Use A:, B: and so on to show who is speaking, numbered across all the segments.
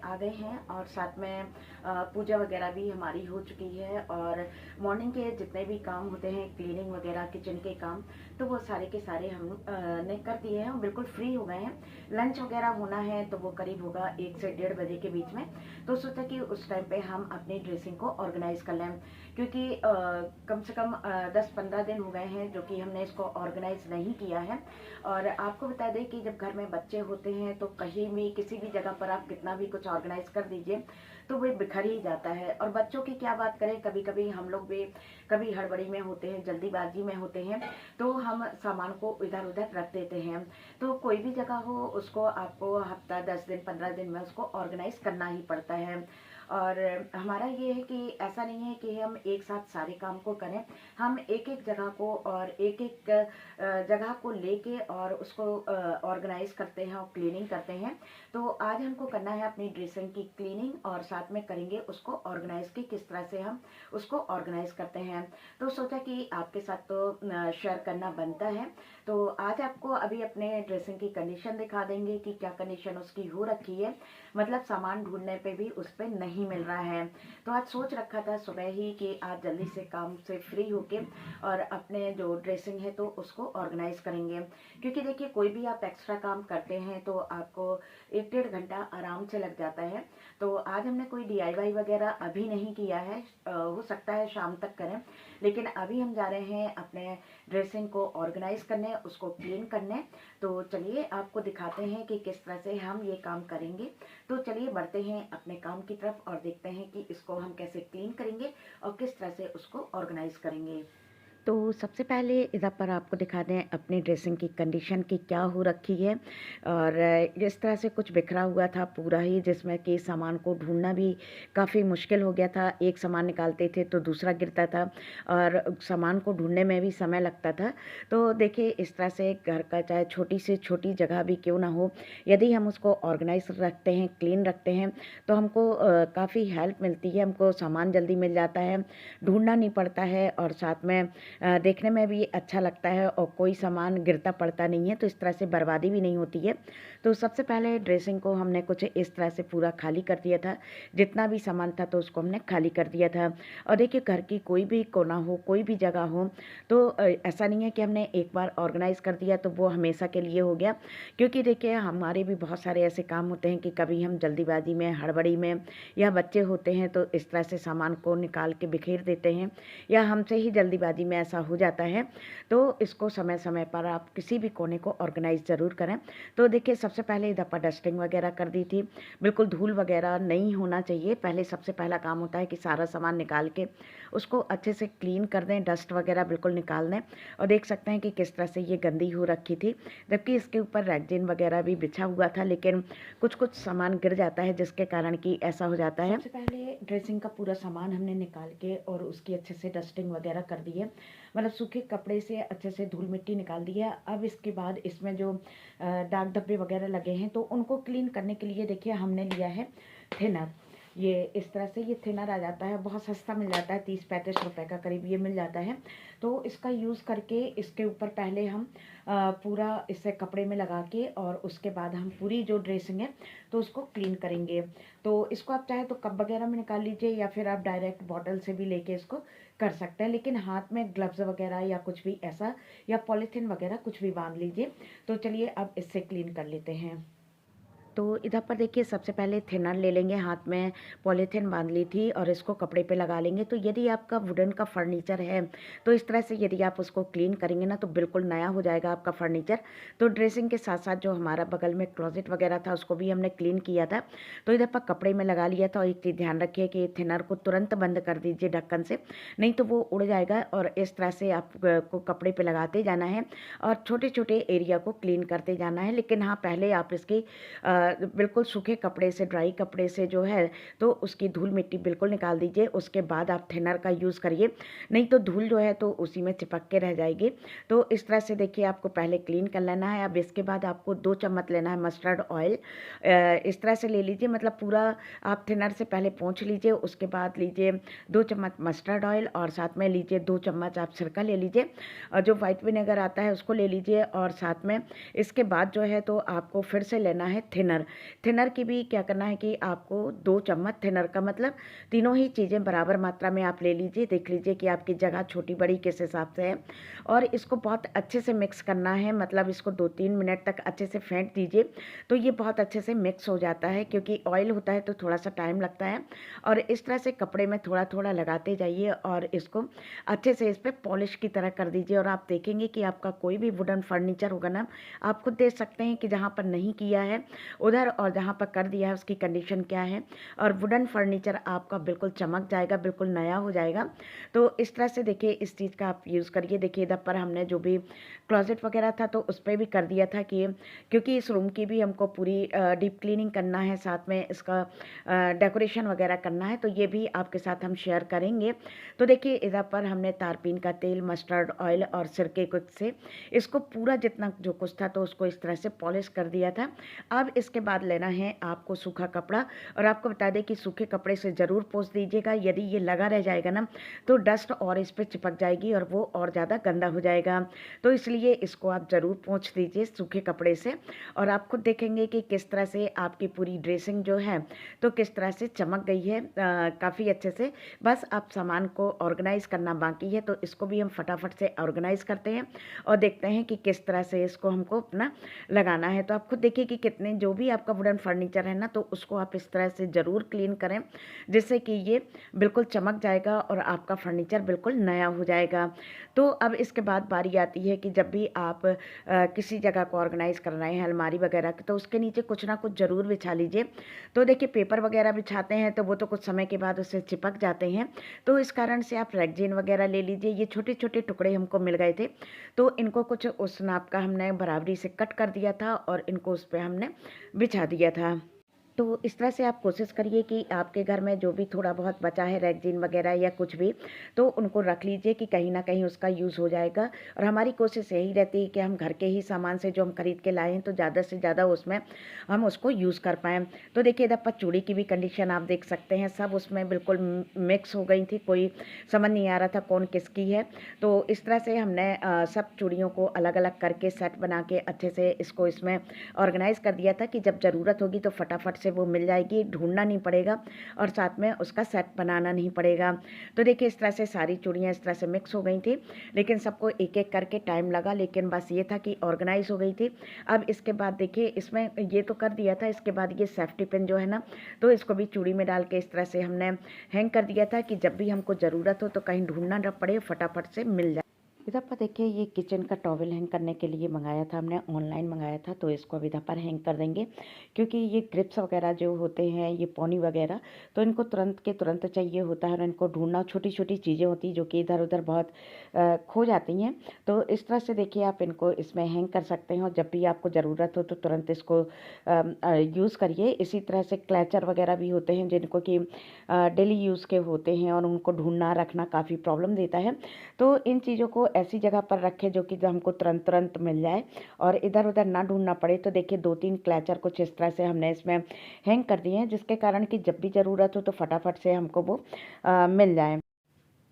A: आ गए हैं और साथ में पूजा वगैरह भी हमारी हो चुकी है। और मॉर्निंग के जितने भी काम होते हैं, क्लीनिंग वगैरह, किचन के काम, तो वो सारे के सारे हम ने कर दिए हैं और बिल्कुल फ्री हो गए हैं। लंच वगैरह होना है तो वो करीब होगा 1 से 1:30 बजे के बीच में। तो सोचा कि उस टाइम पे हम अपनी ड्रेसिंग को ऑर्गेनाइज कर लें, क्योंकि कम से कम 10-15 दिन हो गए हैं जो कि हमने इसको ऑर्गेनाइज नहीं किया है। और आपको बता दें कि जब घर में बच्चे होते हैं तो कहीं भी किसी भी जगह पर आप कितना भी कुछ ऑर्गेनाइज कर दीजिए तो वो बिखर ही जाता है। और बच्चों की क्या बात करें, कभी कभी हम लोग भी कभी हड़बड़ी में होते हैं, जल्दीबाजी में होते हैं, तो हम सामान को इधर उधर रख देते हैं। तो कोई भी जगह हो उसको आपको हफ्ता, 10 दिन, 15 दिन में उसको ऑर्गेनाइज करना ही पड़ता है। और हमारा ये है कि ऐसा नहीं है कि हम एक साथ सारे काम को करें, हम एक एक जगह को और एक एक जगह को लेके और उसको ऑर्गेनाइज करते हैं और क्लीनिंग करते हैं। तो आज हमको करना है अपनी ड्रेसिंग की क्लीनिंग और साथ में करेंगे उसको ऑर्गेनाइज की किस तरह से हम उसको ऑर्गेनाइज करते हैं। तो सोचा कि आपके साथ तो शेयर करना बनता है। तो आज आपको अभी अपने ड्रेसिंग की कंडीशन दिखा देंगे कि क्या कंडीशन उसकी हो रखी है, मतलब सामान ढूंढने पे भी उस पर नहीं मिल रहा है। तो आज सोच रखा था सुबह ही कि आज जल्दी से काम से फ्री होके और अपने जो ड्रेसिंग है तो उसको ऑर्गेनाइज करेंगे। क्योंकि देखिए, कोई भी आप एक्स्ट्रा काम करते हैं तो आपको 1-1.5 घंटा आराम से लग जाता है। तो आज हमने कोई DIY वगैरह अभी नहीं किया है, हो सकता है शाम तक करें, लेकिन अभी हम जा रहे हैं अपने ड्रेसिंग को ऑर्गेनाइज करने, उसको क्लीन करने। तो चलिए आपको दिखाते हैं कि किस तरह से हम ये काम करेंगे। तो चलिए बढ़ते हैं अपने काम की तरफ और देखते हैं कि इसको हम कैसे क्लीन करेंगे और किस तरह से उसको ऑर्गेनाइज करेंगे। तो सबसे पहले इधर पर आपको दिखा दें अपनी ड्रेसिंग की कंडीशन की क्या हो रखी है। और इस तरह से कुछ बिखरा हुआ था पूरा ही, जिसमें कि सामान को ढूंढना भी काफ़ी मुश्किल हो गया था। एक सामान निकालते थे तो दूसरा गिरता था और सामान को ढूंढने में भी समय लगता था। तो देखिए, इस तरह से घर का चाहे छोटी से छोटी जगह भी क्यों ना हो, यदि हम उसको ऑर्गेनाइज रखते हैं, क्लीन रखते हैं, तो हमको काफ़ी हेल्प मिलती है, हमको सामान जल्दी मिल जाता है, ढूंढना नहीं पड़ता है और साथ में देखने में भी अच्छा लगता है और कोई सामान गिरता पड़ता नहीं है, तो इस तरह से बर्बादी भी नहीं होती है। तो सबसे पहले ड्रेसिंग को हमने कुछ इस तरह से पूरा खाली कर दिया था, जितना भी सामान था तो उसको हमने खाली कर दिया था। और देखिए, घर की कोई भी कोना हो, कोई भी जगह हो, तो ऐसा नहीं है कि हमने एक बार ऑर्गेनाइज कर दिया तो वो हमेशा के लिए हो गया। क्योंकि देखिए, हमारे भी बहुत सारे ऐसे काम होते हैं कि कभी हम जल्दीबाजी में, हड़बड़ी में, या बच्चे होते हैं तो इस तरह से सामान को निकाल के बिखेर देते हैं, या हमसे ही जल्दीबाजी में ऐसा हो जाता है। तो इसको समय समय पर आप किसी भी कोने को ऑर्गेनाइज ज़रूर करें। तो देखिए, सबसे पहले इधर पर डस्टिंग वगैरह कर दी थी, बिल्कुल धूल वगैरह नहीं होना चाहिए। पहले सबसे पहला काम होता है कि सारा सामान निकाल के उसको अच्छे से क्लीन कर दें, डस्ट वगैरह बिल्कुल निकाल दें। और देख सकते हैं कि किस तरह से ये गंदी हो रखी थी, जबकि इसके ऊपर रैगजीन वगैरह भी बिछा हुआ था, लेकिन कुछ कुछ सामान गिर जाता है जिसके कारण कि ऐसा हो जाता है। सबसे पहले ड्रेसिंग का पूरा सामान हमने निकाल के और उसकी अच्छे से डस्टिंग वगैरह कर दी है, मतलब सूखे कपड़े से अच्छे से धूल मिट्टी निकाल दी है। अब इसके बाद इसमें जो दाग धब्बे वगैरह लगे हैं तो उनको क्लीन करने के लिए देखिए हमने लिया है थिनर। ये इस तरह से ये थिनर आ जाता है, बहुत सस्ता मिल जाता है, 30-35 रुपए का करीब ये मिल जाता है। तो इसका यूज़ करके इसके ऊपर पहले हम पूरा इसे कपड़े में लगा के और उसके बाद हम पूरी जो ड्रेसिंग है तो उसको क्लीन करेंगे। तो इसको आप चाहे तो कप वगैरह में निकाल लीजिए या फिर आप डायरेक्ट बॉटल से भी लेके इसको कर सकते हैं, लेकिन हाथ में ग्लव्स वगैरह या कुछ भी ऐसा, या पॉलीथीन वगैरह कुछ भी बांध लीजिए। तो चलिए अब इससे क्लीन कर लेते हैं। तो इधर पर देखिए, सबसे पहले थिनर ले लेंगे, हाथ में पॉलीथीन बांध ली थी और इसको कपड़े पे लगा लेंगे। तो यदि आपका वुडन का फर्नीचर है तो इस तरह से यदि आप उसको क्लीन करेंगे ना तो बिल्कुल नया हो जाएगा आपका फर्नीचर। तो ड्रेसिंग के साथ साथ जो हमारा बगल में क्लोजेट वगैरह था उसको भी हमने क्लीन किया था। तो इधर पर कपड़े में लगा लिया था। और एक चीज़ ध्यान रखिए कि थिनर को तुरंत बंद कर दीजिए ढक्कन से, नहीं तो वो उड़ जाएगा। और इस तरह से आपको कपड़े पे लगाते जाना है और छोटे छोटे एरिया को क्लीन करते जाना है। लेकिन हाँ, पहले आप इसकी बिल्कुल सूखे कपड़े से, ड्राई कपड़े से जो है तो उसकी धूल मिट्टी बिल्कुल निकाल दीजिए, उसके बाद आप थिनर का यूज़ करिए, नहीं तो धूल जो है तो उसी में चिपक के रह जाएगी। तो इस तरह से देखिए आपको पहले क्लीन कर लेना है। अब इसके बाद आपको 2 चम्मच लेना है मस्टर्ड ऑयल, इस तरह से ले लीजिए, मतलब पूरा आप थिनर से पहले पोंछ लीजिए, उसके बाद लीजिए 2 चम्मच मस्टर्ड ऑयल और साथ में लीजिए 2 चम्मच आप सिरका ले लीजिए और जो वाइट विनेगर आता है उसको ले लीजिए। और साथ में इसके बाद जो है तो आपको फिर से लेना है थिनर। थिनर। थिनर की भी क्या करना है कि आपको 2 चम्मच थिनर का मतलब तीनों ही चीज़ें बराबर मात्रा में आप ले लीजिए। देख लीजिए कि आपकी जगह छोटी-बड़ी किस हिसाब से है और इसको बहुत अच्छे से मिक्स करना है, मतलब इसको 2-3 मिनट तक अच्छे से फेंट दीजिए, तो ये बहुत अच्छे से मिक्स हो जाता है, क्योंकि ऑयल होता है तो थोड़ा-सा टाइम लगता है। और इस तरह से कपड़े में थोड़ा-थोड़ा लगाते जाइए और इसको अच्छे से इस पे पॉलिश की तरह कर दीजिए और आप देखेंगे कि आपका कोई भी वुडन फर्नीचर होगा ना, आप खुद देख सकते हैं कि जहाँ पर नहीं किया है उधर और जहाँ पर कर दिया है उसकी कंडीशन क्या है। और वुडन फर्नीचर आपका बिल्कुल चमक जाएगा, बिल्कुल नया हो जाएगा। तो इस तरह से देखिए इस चीज़ का आप यूज़ करिए। देखिए इधर पर हमने जो भी क्लोजेट वगैरह था तो उस पे भी कर दिया था कि क्योंकि इस रूम की भी हमको पूरी डीप क्लीनिंग करना है, साथ में इसका डेकोरेशन वगैरह करना है, तो ये भी आपके साथ हम शेयर करेंगे। तो देखिए इधर पर हमने तारपीन का तेल, मस्टर्ड ऑयल और सिरके कुछ से इसको पूरा जितना जो कुछ था तो उसको इस तरह से पॉलिश कर दिया था। अब इसके बाद लेना है आपको सूखा कपड़ा, और आपको बता दें कि सूखे कपड़े से ज़रूर पोंछ दीजिएगा। यदि ये लगा रह जाएगा ना तो डस्ट और इस पे चिपक जाएगी और वो और ज़्यादा गंदा हो जाएगा। तो इसलिए इसको आप ज़रूर पोंछ दीजिए सूखे कपड़े से, और आप खुद देखेंगे कि किस तरह से आपकी पूरी ड्रेसिंग जो है तो किस तरह से चमक गई है काफ़ी अच्छे से। बस आप सामान को ऑर्गेनाइज़ करना बाकी है, तो इसको भी हम फटाफट से ऑर्गेनाइज़ करते हैं और देखते हैं कि किस तरह से इसको हमको अपना लगाना है। तो आप खुद देखिए कि कितने जो भी आपका वुडन फर्नीचर है ना, तो उसको आप इस तरह से ज़रूर क्लीन करें, जिससे कि ये बिल्कुल चमक जाएगा और आपका फर्नीचर बिल्कुल नया हो जाएगा। तो अब इसके बाद बारी आती है कि जब भी आप किसी जगह को ऑर्गेनाइज़ कर रहे हैं अलमारी वगैरह की, तो उसके नीचे कुछ ना कुछ ज़रूर बिछा लीजिए। तो देखिए पेपर वगैरह बिछाते हैं तो वो तो कुछ समय के बाद उससे चिपक जाते हैं, तो इस कारण से आप रेगजीन वगैरह ले लीजिए। ये छोटे-छोटे टुकड़े हमको मिल गए थे, तो इनको कुछ उस नाप का हमने बराबरी से कट कर दिया था और इनको उस पे हमने बिछा दिया था। तो इस तरह से आप कोशिश करिए कि आपके घर में जो भी थोड़ा बहुत बचा है रेगजीन वगैरह या कुछ भी, तो उनको रख लीजिए कि कहीं न कहीं उसका यूज़ हो जाएगा। और हमारी कोशिश यही रहती है कि हम घर के ही सामान से जो हम खरीद के लाए हैं तो ज़्यादा से ज़्यादा उसमें हम उसको यूज़ कर पाएँ। तो देखिए इधर पर चूड़ी की भी कंडीशन आप देख सकते हैं, सब उसमें बिल्कुल मिक्स हो गई थी, कोई समझ नहीं आ रहा था कौन किसकी है। तो इस तरह से हमने सब चूड़ियों को अलग-अलग करके सेट बना के अच्छे से इसको इसमें ऑर्गेनाइज़ कर दिया था कि जब ज़रूरत होगी तो फटाफट से वो मिल जाएगी, ढूँढना नहीं पड़ेगा और साथ में उसका सेट बनाना नहीं पड़ेगा। तो देखिए इस तरह से सारी चूड़ियाँ इस तरह से मिक्स हो गई थी, लेकिन सबको एक-एक करके टाइम लगा, लेकिन बस ये था कि ऑर्गेनाइज़ हो गई थी। अब इसके बाद देखिए इसमें ये तो कर दिया था, इसके बाद ये सेफ्टी पिन जो है ना, तो इसको भी चूड़ी में डाल के इस तरह से हमने हैंग कर दिया था कि जब भी हमको ज़रूरत हो तो कहीं ढूँढना ना पड़े, फटाफट से मिल जाए। इधर पर देखिए ये किचन का टॉवल हैंग करने के लिए मंगाया था हमने, ऑनलाइन मंगाया था, तो इसको अब इधर पर हैंग कर देंगे, क्योंकि ये ग्रिप्स वगैरह जो होते हैं, ये पौनी वगैरह, तो इनको तुरंत के तुरंत चाहिए होता है और इनको ढूंढना, छोटी छोटी चीज़ें होती हैं जो कि इधर उधर बहुत खो जाती हैं। तो इस तरह से देखिए आप इनको इसमें हैंग कर सकते हैं और जब भी आपको ज़रूरत हो तो तुरंत इसको यूज़ करिए। इसी तरह से क्लैचर वगैरह भी होते हैं जिनको कि डेली यूज़ के होते हैं और उनको ढूंढना रखना काफ़ी प्रॉब्लम देता है। तो इन चीज़ों को ऐसी जगह पर रखें जो कि जो हमको तुरंत तुरंत मिल जाए और इधर-उधर ना ढूँढना पड़े। तो देखिए 2-3 क्लचर कुछ इस तरह से हमने इसमें हैंग कर दिए हैं, जिसके कारण कि जब भी ज़रूरत हो तो फटाफट से हमको वो मिल जाए।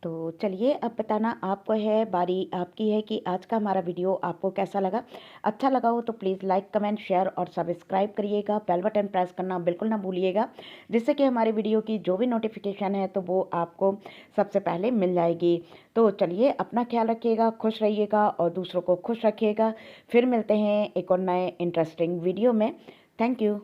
A: तो चलिए अब बताना आपको है, बारी आपकी है कि आज का हमारा वीडियो आपको कैसा लगा। अच्छा लगा हो तो प्लीज़ लाइक, कमेंट, शेयर और सब्सक्राइब करिएगा। बेल बटन प्रेस करना बिल्कुल ना भूलिएगा, जिससे कि हमारे वीडियो की जो भी नोटिफिकेशन है तो वो आपको सबसे पहले मिल जाएगी। तो चलिए अपना ख्याल रखिएगा, खुश रहिएगा और दूसरों को खुश रखिएगा। फिर मिलते हैं एक और नए इंटरेस्टिंग वीडियो में। Thank you.